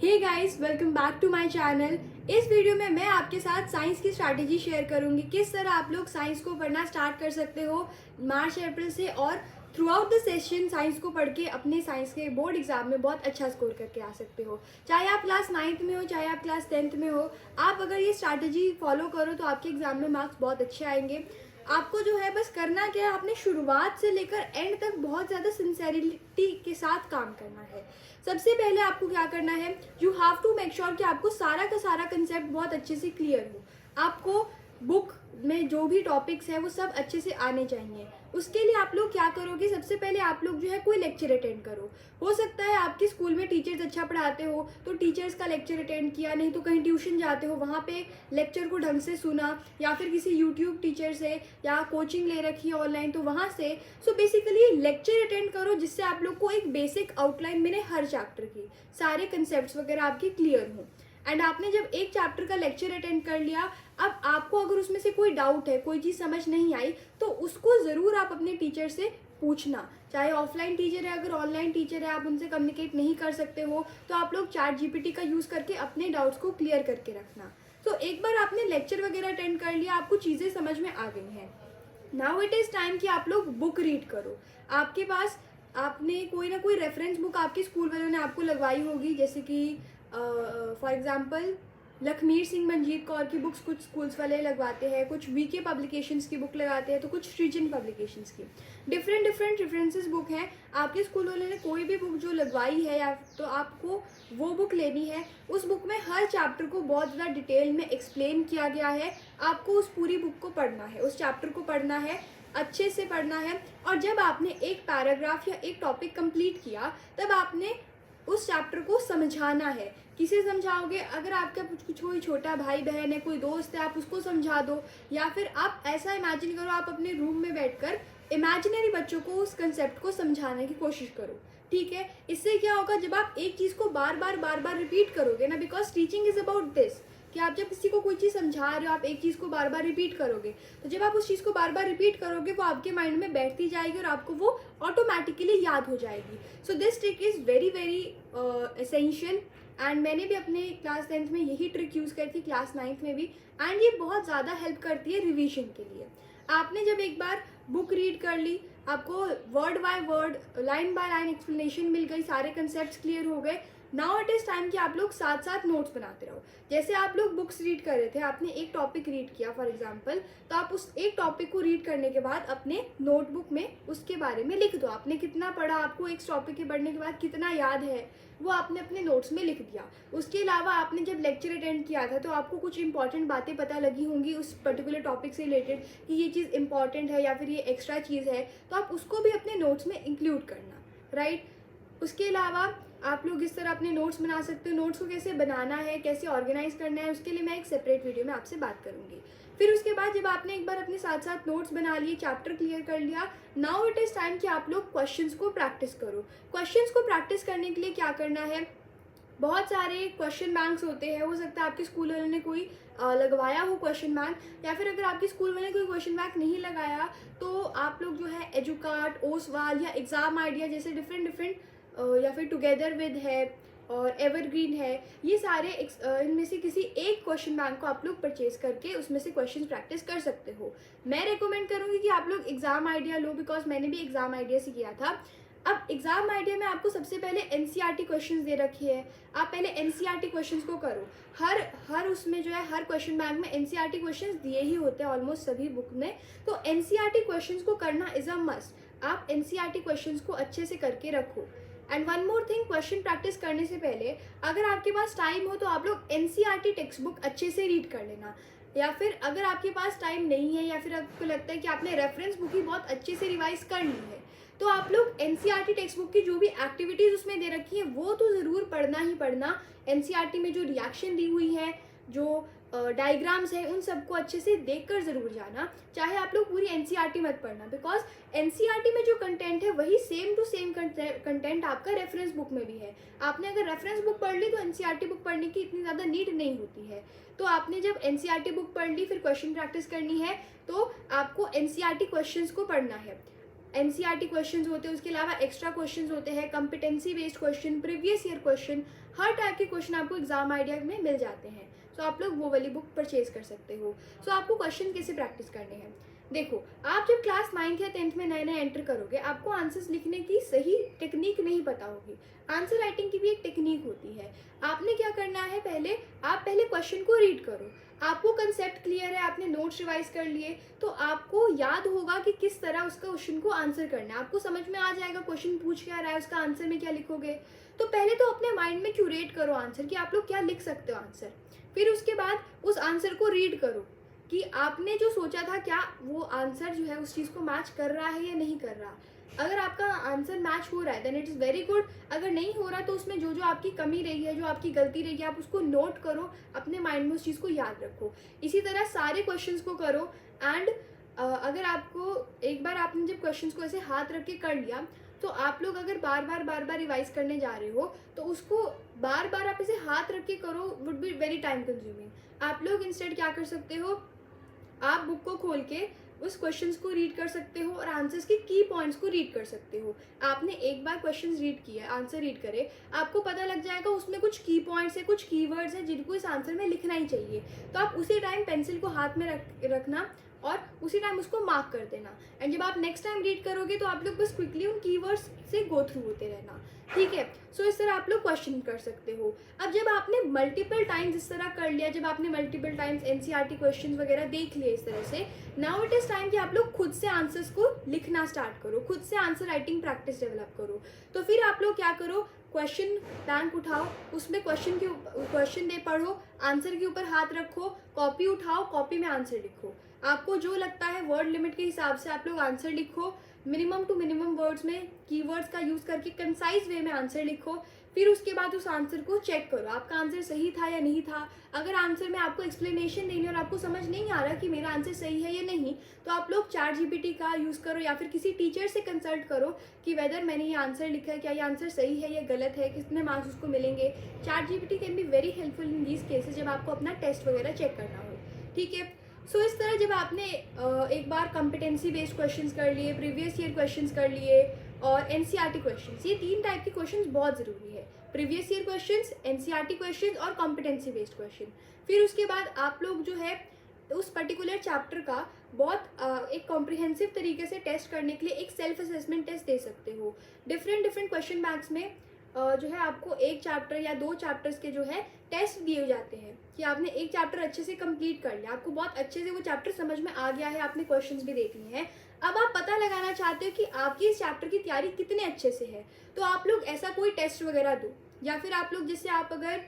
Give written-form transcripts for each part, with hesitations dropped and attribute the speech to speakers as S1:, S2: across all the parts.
S1: Hey guys, welcome back to my channel. इस video में मैं आपके साथ साइंस की स्ट्रैटेजी शेयर करूंगी, किस तरह आप लोग साइंस को पढ़ना स्टार्ट कर सकते हो मार्च अप्रैल से, और through out the session science को पढ़ के अपने साइंस के बोर्ड एग्जाम में बहुत अच्छा स्कोर करके आ सकते हो। चाहे आप क्लास 9th में हो, चाहे आप क्लास 10th में हो, आप अगर ये स्ट्रैटेजी फॉलो करो तो आपके एग्जाम में मार्क्स बहुत अच्छे आएंगे। आपको जो है बस करना क्या है, आपने शुरुआत से लेकर एंड तक बहुत ज़्यादा सिंसेरिटी के साथ काम करना है। सबसे पहले आपको क्या करना है, you have to make sure कि आपको सारा का सारा कंसेप्ट बहुत अच्छे से क्लियर हो। आपको बुक में जो भी टॉपिक्स है वो सब अच्छे से आने चाहिए। उसके लिए आप लोग क्या करोगे, सबसे पहले आप लोग जो है कोई लेक्चर अटेंड करो। हो सकता है आपके स्कूल में टीचर्स अच्छा पढ़ाते हो तो टीचर्स का लेक्चर अटेंड किया, नहीं तो कहीं ट्यूशन जाते हो वहाँ पे लेक्चर को ढंग से सुना, या फिर किसी यूट्यूब टीचर से या कोचिंग ले रखी है ऑनलाइन तो वहाँ से। सो बेसिकली लेक्चर अटेंड करो जिससे आप लोग को एक बेसिक आउटलाइन मिले हर चैप्टर की, सारे कंसेप्ट वगैरह आपके क्लियर हों। एंड आपने जब एक चैप्टर का लेक्चर अटेंड कर लिया, अब आपको अगर उसमें से कोई डाउट है, कोई चीज़ समझ नहीं आई, तो उसको ज़रूर आप अपने टीचर से पूछना। चाहे ऑफलाइन टीचर है, अगर ऑनलाइन टीचर है आप उनसे कम्युनिकेट नहीं कर सकते हो तो आप लोग चैट जीपीटी का यूज़ करके अपने डाउट्स को क्लियर करके रखना। तो एक बार आपने लेक्चर वगैरह अटेंड कर लिया, आपको चीज़ें समझ में आ गई हैं, नाउ इट इज़ टाइम कि आप लोग बुक रीड करो। आपके पास आपने कोई ना कोई रेफरेंस बुक आपके स्कूल वालों ने आपको लगवाई होगी, जैसे कि फॉर एग्जांपल लखमीर सिंह मंजीत कौर की बुक्स कुछ स्कूल्स वाले लगवाते हैं, कुछ वीके पब्लिकेशंस की बुक लगाते हैं, तो कुछ सृजन पब्लिकेशंस की डिफरेंट डिफरेंट रेफरेंसेस बुक हैं। आपके स्कूल वालों ने कोई भी बुक जो लगवाई है या तो आपको वो बुक लेनी है। उस बुक में हर चैप्टर को बहुत ज़्यादा डिटेल में एक्सप्लेन किया गया है। आपको उस पूरी बुक को पढ़ना है, उस चैप्टर को पढ़ना है, अच्छे से पढ़ना है। और जब आपने एक पैराग्राफ या एक टॉपिक कंप्लीट किया तब आपने उस चैप्टर को समझाना है। किसे समझाओगे, अगर आपका कुछ कोई छोटा भाई बहन है, कोई दोस्त है, आप उसको समझा दो, या फिर आप ऐसा इमेजिन करो, आप अपने रूम में बैठकर इमेजिनरी बच्चों को उस कंसेप्ट को समझाने की कोशिश करो। ठीक है, इससे क्या होगा, जब आप एक चीज़ को बार बार रिपीट करोगे ना, because teaching is about this, कि आप जब किसी को कोई चीज़ समझा रहे हो, आप एक चीज़ को बार बार रिपीट करोगे, तो जब आप उस चीज़ को बार बार रिपीट करोगे वो आपके माइंड में बैठती जाएगी और आपको वो ऑटोमेटिकली याद हो जाएगी। So this trick is very very essential. And मैंने भी अपने क्लास 10th में यही ट्रिक यूज़ करी थी, क्लास 9th में भी, एंड ये बहुत ज़्यादा हेल्प करती है रिवीजन के लिए। आपने जब एक बार बुक रीड कर ली, आपको word by word, line by line explanation मिल गई, सारे कंसेप्ट क्लियर हो गए, नाउ इट इज़ टाइम कि आप लोग साथ साथ नोट्स बनाते रहो। जैसे आप लोग बुक्स रीड कर रहे थे, आपने एक टॉपिक रीड किया फॉर एग्जांपल, तो आप उस एक टॉपिक को रीड करने के बाद अपने नोटबुक में उसके बारे में लिख दो। आपने कितना पढ़ा, आपको एक टॉपिक के पढ़ने के बाद कितना याद है, वो आपने अपने नोट्स में लिख दिया। उसके अलावा आपने जब लेक्चर अटेंड किया था तो आपको कुछ इंपॉर्टेंट बातें पता लगी होंगी उस पर्टिकुलर टॉपिक से रिलेटेड, कि ये चीज़ इंपॉर्टेंट है या फिर ये एक्स्ट्रा चीज़ है, तो आप उसको भी अपने नोट्स में इंक्लूड करना, राइट। उसके अलावा आप लोग इस तरह अपने नोट्स बना सकते हो। नोट्स को कैसे बनाना है, कैसे ऑर्गेनाइज करना है, उसके लिए मैं एक सेपरेट वीडियो में आपसे बात करूंगी। फिर उसके बाद जब आपने एक बार अपने साथ साथ नोट्स बना लिए, चैप्टर क्लियर कर लिया, नाउ इट इज़ टाइम कि आप लोग क्वेश्चंस को प्रैक्टिस करो। क्वेश्चंस को प्रैक्टिस करने के लिए क्या करना है, बहुत सारे क्वेश्चन बैंक्स होते हैं। हो सकता है आपके स्कूल वालों ने कोई लगवाया हो क्वेश्चन बैंक, या फिर अगर आपके स्कूल वाले ने कोई क्वेश्चन बैंक नहीं लगाया तो आप लोग जो है एजुकार्ट, ओसवाल या एग्ज़ाम आइडिया जैसे डिफरेंट डिफरेंट, या फिर टुगेदर विद है और एवरग्रीन है, ये सारे इनमें से किसी एक क्वेश्चन बैंक को आप लोग परचेज करके उसमें से क्वेश्चन प्रैक्टिस कर सकते हो। मैं रेकमेंड करूँगी कि आप लोग एग्ज़ाम आइडिया लो, बिकॉज मैंने भी एग्ज़ाम आइडिया से किया था। अब एग्जाम आइडिया में आपको सबसे पहले एनसीईआरटी क्वेश्चंस दे रखी है, आप पहले एनसीईआरटी क्वेश्चंस को करो। हर उसमें जो है, हर क्वेश्चन बैंक में एनसीईआरटी क्वेश्चंस दिए ही होते हैं ऑलमोस्ट सभी बुक में, तो एनसीईआरटी क्वेश्चंस को करना इज अ मस्ट। आप एनसीईआरटी क्वेश्चंस को अच्छे से करके रखो। And one more thing, question practice करने से पहले अगर आपके पास टाइम हो तो आप लोग एनसीईआरटी टेक्स्ट बुक अच्छे से रीड कर लेना, या फिर अगर आपके पास टाइम नहीं है या फिर आपको लगता है कि आपने रेफरेंस बुक ही बहुत अच्छे से रिवाइज कर ली है, तो आप लोग एनसीईआरटी टेक्स्ट बुक की जो भी एक्टिविटीज़ उसमें दे रखी है वो तो ज़रूर पढ़ना ही पढ़ना। एनसीईआरटी में जो रिएक्शन दी हुई है, जो डायग्राम्स है, उन सबको अच्छे से देखकर ज़रूर जाना। चाहे आप लोग पूरी एनसीईआरटी मत पढ़ना, बिकॉज एनसीईआरटी में जो कंटेंट है वही सेम टू सेम कंटेंट आपका रेफरेंस बुक में भी है। आपने अगर रेफरेंस बुक पढ़ ली तो एनसीईआरटी बुक पढ़ने की इतनी ज़्यादा नीड नहीं होती है। तो आपने जब एनसीईआरटी बुक पढ़ ली, फिर क्वेश्चन प्रैक्टिस करनी है, तो आपको एनसीईआरटी क्वेश्चंस को पढ़ना है। एनसीईआरटी क्वेश्चंस होते हैं, उसके अलावा एक्स्ट्रा क्वेश्चंस होते हैं, competency based question, previous year question, हर टाइप के क्वेश्चन आपको एग्जाम आइडिया में मिल जाते हैं। सो आप लोग वो वाली बुक परचेज कर सकते हो। सो आपको क्वेश्चन कैसे प्रैक्टिस करने हैं, देखो आप जब क्लास 9th या 10th में नए नए एंटर करोगे, आपको आंसर्स लिखने की सही टेक्निक नहीं पता होगी। आंसर राइटिंग की भी एक टेक्निक होती है। आपने क्या करना है, आप पहले क्वेश्चन को रीड करो। आपको कंसेप्ट क्लियर है, आपने नोट्स रिवाइज कर लिए, तो आपको याद होगा कि किस तरह उसका क्वेश्चन को आंसर करना है। आपको समझ में आ जाएगा क्वेश्चन पूछ क्या रहा है, उसका आंसर में क्या लिखोगे। तो पहले तो अपने माइंड में क्यूरेट करो आंसर कि आप लोग क्या लिख सकते हो आंसर। फिर उसके बाद उस आंसर को रीड करो कि आपने जो सोचा था क्या वो आंसर जो है उस चीज़ को मैच कर रहा है या नहीं कर रहा। अगर आपका आंसर मैच हो रहा है then it is very good. अगर नहीं हो रहा तो उसमें जो जो आपकी कमी रही है, जो आपकी गलती रही है, आप उसको नोट करो, अपने माइंड में उस चीज़ को याद रखो। इसी तरह सारे क्वेश्चंस को करो। एंड अगर आपको एक बार आपने जब क्वेश्चंस को ऐसे हाथ रख के कर लिया, तो आप लोग अगर बार बार रिवाइज करने जा रहे हो तो उसको बार बार आप इसे हाथ रख के करो, would be very time consuming. आप लोग इंस्टेड क्या कर सकते हो, आप बुक को खोल के उस क्वेश्चंस को रीड कर सकते हो और आंसर्स के की पॉइंट्स को रीड कर सकते हो। आपने एक बार क्वेश्चंस रीड किया, आंसर रीड करे, आपको पता लग जाएगा उसमें कुछ की पॉइंट्स है, कुछ कीवर्ड्स है जिनको इस आंसर में लिखना ही चाहिए। तो आप उसी टाइम पेंसिल को हाथ में रखना और उसी टाइम उसको मार्क कर देना। एंड जब आप नेक्स्ट टाइम रीड करोगे तो आप लोग बस क्विकली उन कीवर्ड्स से गो थ्रू होते रहना, ठीक है। सो इस तरह आप लोग क्वेश्चन कर सकते हो। अब जब आपने मल्टीपल टाइम्स इस तरह कर लिया, जब आपने मल्टीपल टाइम्स एनसीईआरटी क्वेश्चन वगैरह देख लिए इस तरह से, नाउ इट इज टाइम कि आप लोग खुद से आंसर्स को लिखना स्टार्ट करो, खुद से आंसर राइटिंग प्रैक्टिस डेवलप करो। तो फिर आप लोग क्या करो, क्वेश्चन बैंक उठाओ, उसमें क्वेश्चन दे पढ़ो, आंसर के ऊपर हाथ रखो, कॉपी उठाओ, कॉपी में आंसर लिखो। आपको जो लगता है वर्ड लिमिट के हिसाब से आप लोग आंसर लिखो। मिनिमम टू मिनिमम वर्ड्स में कीवर्ड्स का यूज़ करके कंसाइज वे में आंसर लिखो। फिर उसके बाद उस आंसर को चेक करो आपका आंसर सही था या नहीं था। अगर आंसर में आपको एक्सप्लेनेशन देनी और आपको समझ नहीं आ रहा कि मेरा आंसर सही है या नहीं, तो आप लोग चैट जीपीटी का यूज़ करो या फिर किसी टीचर से कंसल्ट करो कि वेदर मैंने ये आंसर लिखा है, क्या ये आंसर सही है या गलत है, कितने मार्क्स उसको मिलेंगे। Chat GPT can be very helpful in these cases जब आपको अपना टेस्ट वगैरह चेक करना हो, ठीक है। सो इस तरह जब आपने एक बार कॉम्पिटेंसी बेस्ड क्वेश्चंस कर लिए, प्रीवियस ईयर क्वेश्चंस कर लिए और एनसीईआरटी क्वेश्चंस, ये 3 टाइप के क्वेश्चंस बहुत ज़रूरी है। Previous year questions, NCERT questions और कॉम्पिटेंसी बेस्ड क्वेश्चन। फिर उसके बाद आप लोग जो है उस पर्टिकुलर चैप्टर का बहुत एक कॉम्प्रिहेंसिव तरीके से टेस्ट करने के लिए एक सेल्फ असेसमेंट टेस्ट दे सकते हो। डिफरेंट क्वेश्चन बैंक्स में जो है आपको एक चैप्टर या 2 चैप्टर्स के जो है टेस्ट दिए जाते हैं कि आपने एक चैप्टर अच्छे से कंप्लीट कर लिया, आपको बहुत अच्छे से वो चैप्टर समझ में आ गया है, आपने क्वेश्चंस भी देख लिए हैं। अब आप पता लगाना चाहते हो कि आपकी इस चैप्टर की तैयारी कितने अच्छे से है, तो आप लोग ऐसा कोई टेस्ट वगैरह दो। या फिर आप लोग जैसे आप अगर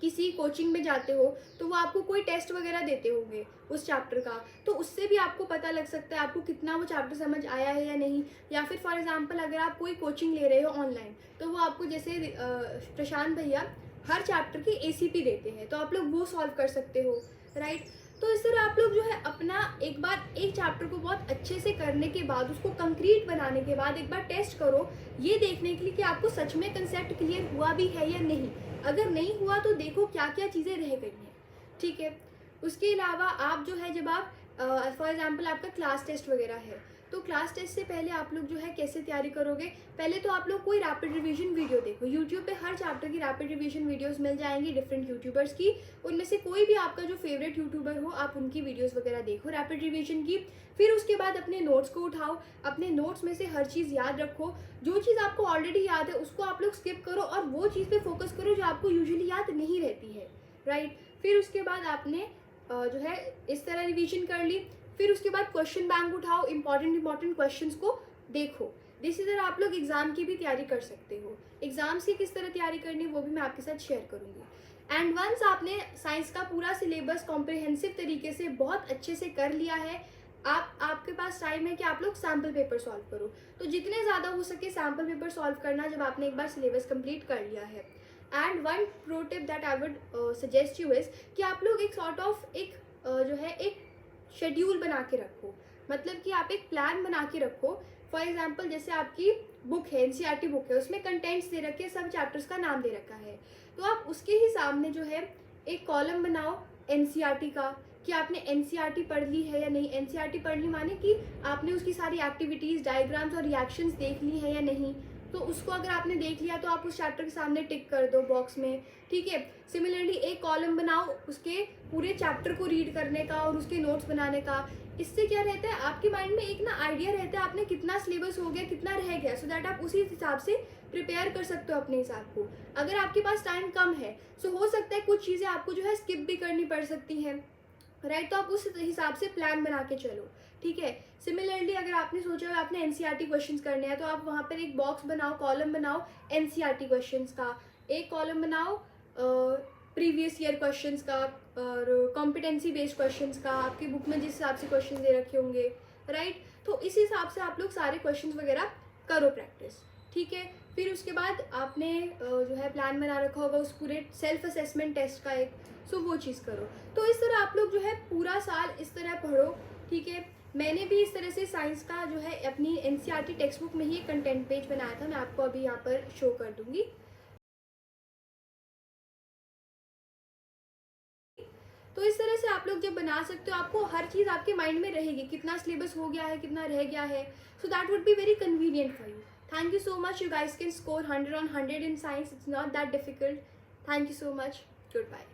S1: किसी कोचिंग में जाते हो तो वो आपको कोई टेस्ट वगैरह देते होंगे उस चैप्टर का, तो उससे भी आपको पता लग सकता है आपको कितना वो चैप्टर समझ आया है या नहीं। या फिर फॉर एग्जांपल अगर आप कोई कोचिंग ले रहे हो ऑनलाइन, तो वो आपको जैसे प्रशांत भैया हर चैप्टर की एसीपी देते हैं, तो आप लोग वो सॉल्व कर सकते हो, राइट। तो इस तरह आप लोग जो है अपना एक बार एक चैप्टर को बहुत अच्छे से करने के बाद, उसको कंक्रीट बनाने के बाद एक बार टेस्ट करो, ये देखने के लिए कि आपको सच में कंसेप्ट क्लियर हुआ भी है या नहीं। अगर नहीं हुआ तो देखो क्या क्या चीज़ें रह गई हैं, ठीक है। उसके अलावा आप जो है जब आप फॉर एग्जांपल आपका क्लास टेस्ट वगैरह है, तो क्लास टेस्ट से पहले आप लोग जो है कैसे तैयारी करोगे, पहले तो आप लोग कोई रैपिड रिवीजन वीडियो देखो। यूट्यूब पे हर चैप्टर की रैपिड रिवीजन वीडियोस मिल जाएंगी डिफरेंट यूट्यूबर्स की, उनमें से कोई भी आपका जो फेवरेट यूट्यूबर हो आप उनकी वीडियोस वगैरह देखो रैपिड रिवीजन की। फिर उसके बाद अपने नोट्स को उठाओ, अपने नोट्स में से हर चीज़ याद रखो। जो चीज़ आपको ऑलरेडी याद है उसको आप लोग स्किप करो और वो चीज़ पे फोकस करो जो आपको यूजुअली याद नहीं रहती है, राइट। फिर उसके बाद आपने जो है इस तरह रिवीजन कर ली। फिर उसके बाद क्वेश्चन बैंक उठाओ, इंपॉर्टेंट क्वेश्चंस को देखो। इसी तरह आप लोग एग्जाम की भी तैयारी कर सकते हो। एग्जाम्स की किस तरह तैयारी करनी है वो भी मैं आपके साथ शेयर करूंगी। एंड वंस आपने साइंस का पूरा सिलेबस कॉम्प्रिहेंसिव तरीके से बहुत अच्छे से कर लिया है, आपके पास टाइम है कि आप लोग सैम्पल पेपर सॉल्व करो। तो जितने ज़्यादा हो सके सैम्पल पेपर सॉल्व करना जब आपने एक बार सिलेबस कंप्लीट कर लिया है। And one pro tip that I would suggest you is कि आप लोग एक सॉर्ट ऑफ एक जो है एक शेड्यूल बना के रखो, मतलब कि आप एक प्लान बना के रखो। फॉर एग्जाम्पल जैसे आपकी बुक है, एनसीईआरटी बुक है, उसमें कंटेंट्स दे रखे, सब चैप्टर्स का नाम दे रखा है, तो आप उसके ही सामने जो है एक कॉलम बनाओ एनसीईआरटी का कि आपने एनसीईआरटी पढ़ ली है या नहीं। एनसीईआरटी पढ़ ली माने कि आपने उसकी सारी एक्टिविटीज़, डायग्राम्स और रिएक्शंस देख ली है या नहीं। तो उसको अगर आपने देख लिया तो आप उस चैप्टर के सामने टिक कर दो बॉक्स में, ठीक है। सिमिलरली एक कॉलम बनाओ उसके पूरे चैप्टर को रीड करने का और उसके नोट्स बनाने का। इससे क्या रहता है, आपके माइंड में एक ना आइडिया रहता है आपने कितना सिलेबस हो गया, कितना रह गया, सो दैट आप उसी हिसाब से प्रिपेयर कर सकते हो अपने हिसाब को। अगर आपके पास टाइम कम है सो हो सकता है कुछ चीज़ें आपको जो है स्किप भी करनी पड़ सकती हैं, राइट। तो आप उस हिसाब से प्लान बना के चलो, ठीक है। सिमिलरली अगर आपने सोचा है आपने एनसीईआरटी क्वेश्चंस करने हैं तो आप वहाँ पर एक बॉक्स बनाओ, कॉलम बनाओ एनसीईआरटी क्वेश्चंस का, एक कॉलम बनाओ प्रीवियस ईयर क्वेश्चंस का और कॉम्पिटेंसी बेस्ड क्वेश्चंस का, आपकी बुक में जिस हिसाब से क्वेश्चन दे रखे होंगे, राइट। तो इस हिसाब से आप लोग सारे क्वेश्चन वगैरह करो प्रैक्टिस, ठीक है। फिर उसके बाद आपने जो है प्लान बना रखा होगा उस पूरे सेल्फ असेसमेंट टेस्ट का एक, सो वो चीज़ करो। तो इस तरह आप लोग जो है पूरा साल इस तरह पढ़ो, ठीक है। मैंने भी इस तरह से साइंस का जो है अपनी एनसीईआरटी टेक्स्ट बुक में ही एक कंटेंट पेज बनाया था, मैं आपको अभी यहाँ पर शो कर दूंगी। तो इस तरह से आप लोग जब बना सकते हो आपको हर चीज़ आपके माइंड में रहेगी, कितना सिलेबस हो गया है, कितना रह गया है, so that would be very convenient for you. Thank you so much. You guys can score 100 on 100 in science. It's not that difficult. Thank you so much. Goodbye.